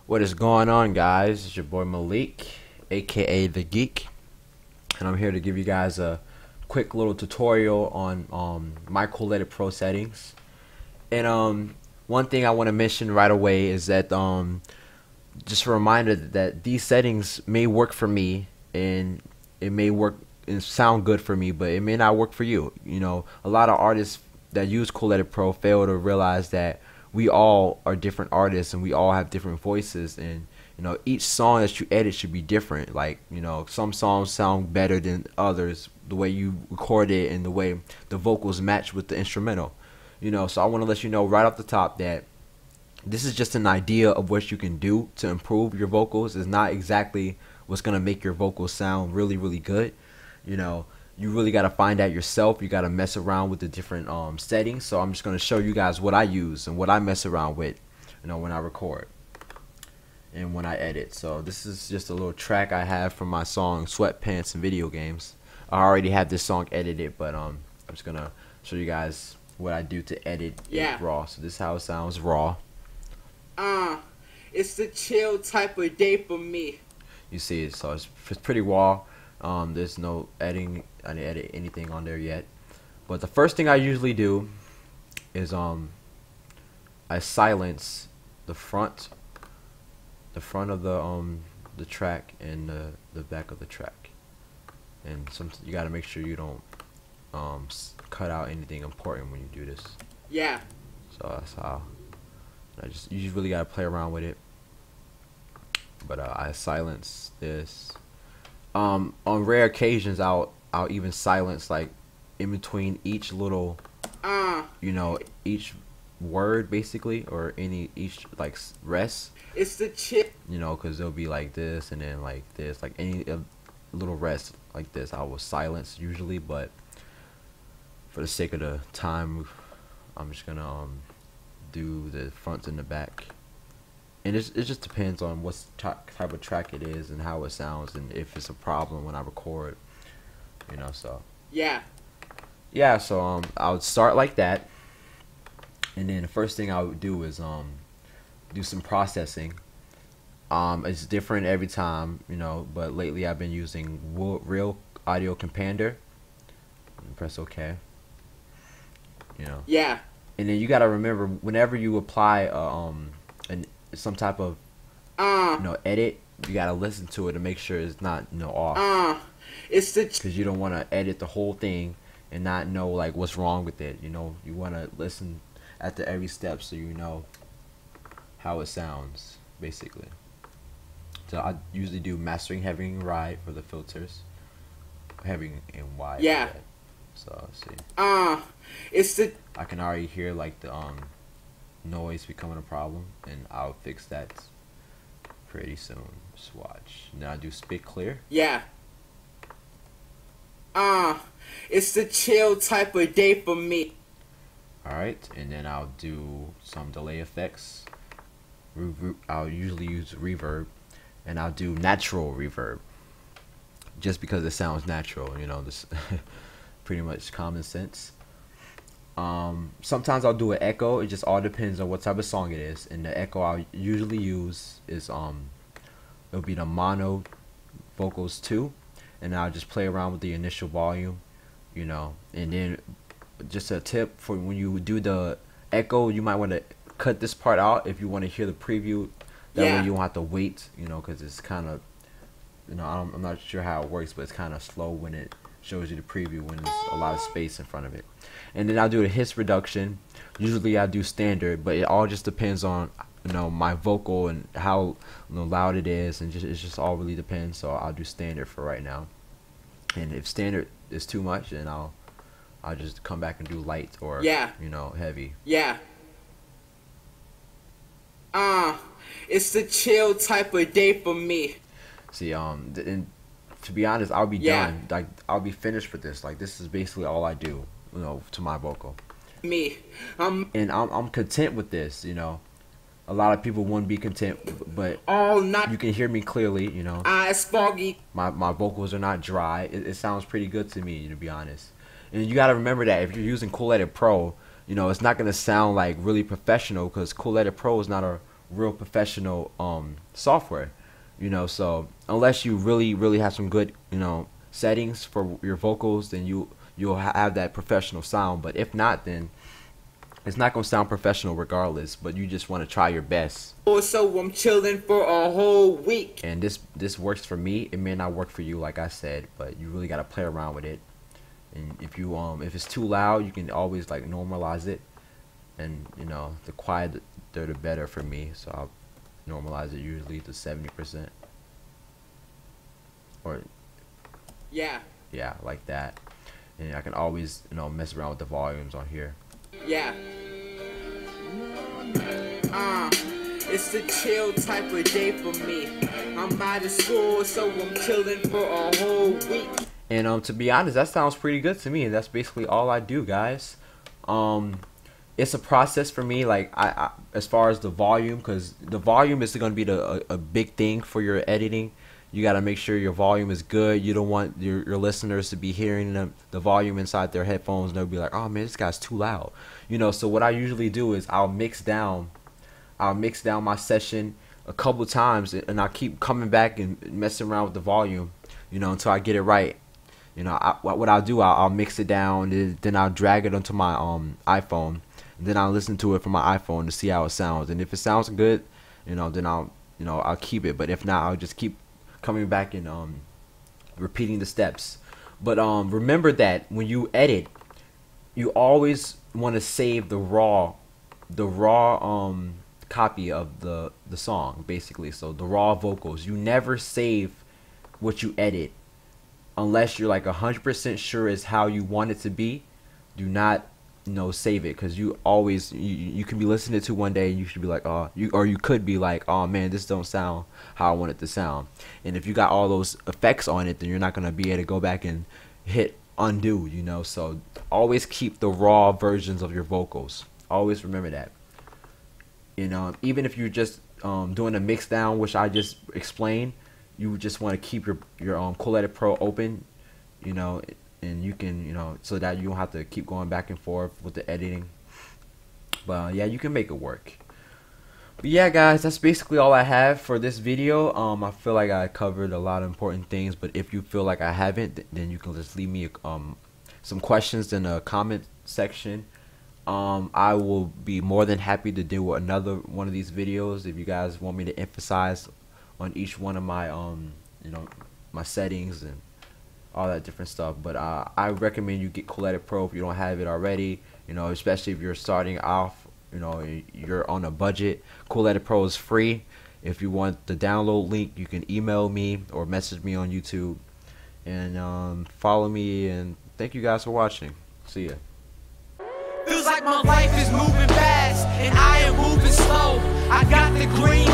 What is going on, guys? It's your boy Malik, aka The Geek, and I'm here to give you guys a quick little tutorial on my Cool Edit Pro settings. And one thing I want to mention right away is that just a reminder that these settings may work for me, and it may work and sound good for me, but it may not work for you. You know, a lot of artists that use Cool Edit Pro fail to realize that we all are different artists and we all have different voices, and each song that you edit should be different. Like, some songs sound better than others, the way you record it and the way the vocals match with the instrumental. So I want to let you know right off the top that this is just an idea of what you can do to improve your vocals. It's not exactly what's gonna make your vocals sound really, really good. You really gotta find out yourself. You gotta mess around with the different settings. So I'm just gonna show you guys what I use and what I mess around with, when I record and when I edit. So this is just a little track I have from my song Sweatpants and Video Games. I already have this song edited, but I'm just gonna show you guys what I do to edit it raw. So this is how it sounds raw. Uh, it's the chill type of day for me. You see it, so it's pretty raw. There's no editing. I didn't edit anything on there yet. But the first thing I usually do is I silence the front of the track and the back of the track. And you got to make sure you don't cut out anything important when you do this. Yeah. So that's how. You just really gotta play around with it. But I silence this. On rare occasions, I'll even silence, like, in between each little, each word basically, or each like rest. It's the chip. Because it'll be like this and then like this, like any little rest like this, I will silence usually. But for the sake of the time, I'm just gonna do the front and the back, and it just depends on what type of track it is and how it sounds, and if it's a problem when I record, so yeah. So I would start like that, and then the first thing I would do is do some processing. It's different every time, but lately I've been using Real Audio Compander. Press OK. Yeah. And then you gotta remember, whenever you apply some type of edit, you gotta listen to it to make sure it's not off. It's the because you don't want to edit the whole thing and not know like what's wrong with it. You want to listen at the every step so you know how it sounds basically. So I usually do mastering heavy and wide for the filters, heavy and wide. Yeah. So let's see. It's the I can already hear like the noise becoming a problem, and I'll fix that pretty soon. Just watch. Now I do spit clear. Yeah. It's the chill type of day for me. Alright, and then I'll do some delay effects. I'll usually use reverb, and I'll do natural reverb just because it sounds natural. This pretty much common sense. Sometimes I'll do an echo. It just all depends on what type of song it is, and the echo I'll usually use is it'll be the mono vocals 2, and I'll just play around with the initial volume, and then just a tip for when you do the echo, you might want to cut this part out if you want to hear the preview. That way you don't have to wait, because it's kind of, I'm not sure how it works, but it's kind of slow when it shows you the preview when there's a lot of space in front of it. And then I'll do a hiss reduction. Usually I do standard, but it all just depends on my vocal and how loud it is, and it just all really depends. So I'll do standard for right now. And if standard is too much, then I'll just come back and do light or heavy. Yeah. It's the chill type of day for me. See, and to be honest, I'll be done. Like, I'll be finished with this. Like, this is basically all I do, to my vocal. Me. And I'm content with this. A lot of people wouldn't be content, but you can hear me clearly. Eyes foggy. My vocals are not dry. It sounds pretty good to me, to be honest. And you gotta remember that if you're using Cool Edit Pro, it's not gonna sound like really professional, because Cool Edit Pro is not a real professional software, you know. So unless you really have some good, you know, settings for your vocals, then you'll have that professional sound. But if not, then it's not gonna sound professional regardless. But you just want to try your best. So I'm chilling for a whole week. And this works for me. It may not work for you, like I said, but you really gotta play around with it. And if it's too loud, you can always like normalize it. And you know, the quieter the better for me. So I'll normalize it usually to 70%. Or Yeah. yeah, like that. And I can always, you know, mess around with the volumes on here. Yeah. It's the chill type of day for me. I'm out of school, so I'm chilling for a whole week. And to be honest, that sounds pretty good to me. And that's basically all I do, guys. It's a process for me, like I as far as the volume, because the volume is going to be a big thing for your editing. You got to make sure your volume is good. You don't want your listeners to be hearing the volume inside their headphones and they'll be like, oh man, this guy's too loud, you know. So what I usually do is I'll mix down my session a couple times, and I'll keep coming back and messing around with the volume, you know, until I get it right. You know, what I'll do, I'll mix it down, then I'll drag it onto my iPhone, and then I'll listen to it from my iPhone to see how it sounds. And if it sounds good, you know, then I'll keep it. But if not, I'll just keep coming back and repeating the steps. But remember that when you edit, you always want to save the raw copy of the song, basically. So the raw vocals, you never save what you edit unless you're like 100% sure is how you want it to be. Do not, you know, save it, because you always you can be listening to one day and you should be like, oh, you could be like, oh man, this don't sound how I want it to sound. And if you got all those effects on it, then you're not gonna be able to go back and hit undo, you know. So always keep the raw versions of your vocals. Always remember that. You know, even if you're just doing a mix down, which I just explained, you just want to keep your Cool Edit Pro open, you know, and you can, you know, so that you don't have to keep going back and forth with the editing. But yeah, you can make it work. But yeah, guys, that's basically all I have for this video. I feel like I covered a lot of important things, but if you feel like I haven't, then you can just leave me some questions in the comment section. I will be more than happy to do another one of these videos if you guys want me to emphasize on each one of my you know, my settings and all that different stuff. But I recommend you get Cool Edit Pro if you don't have it already, you know, especially if you're starting off, you know, you're on a budget. Cool Edit Pro is free. If you want the download link, you can email me or message me on YouTube, and follow me. And thank you guys for watching. See ya. Feels like my life is moving fast and I am moving slow. I got the green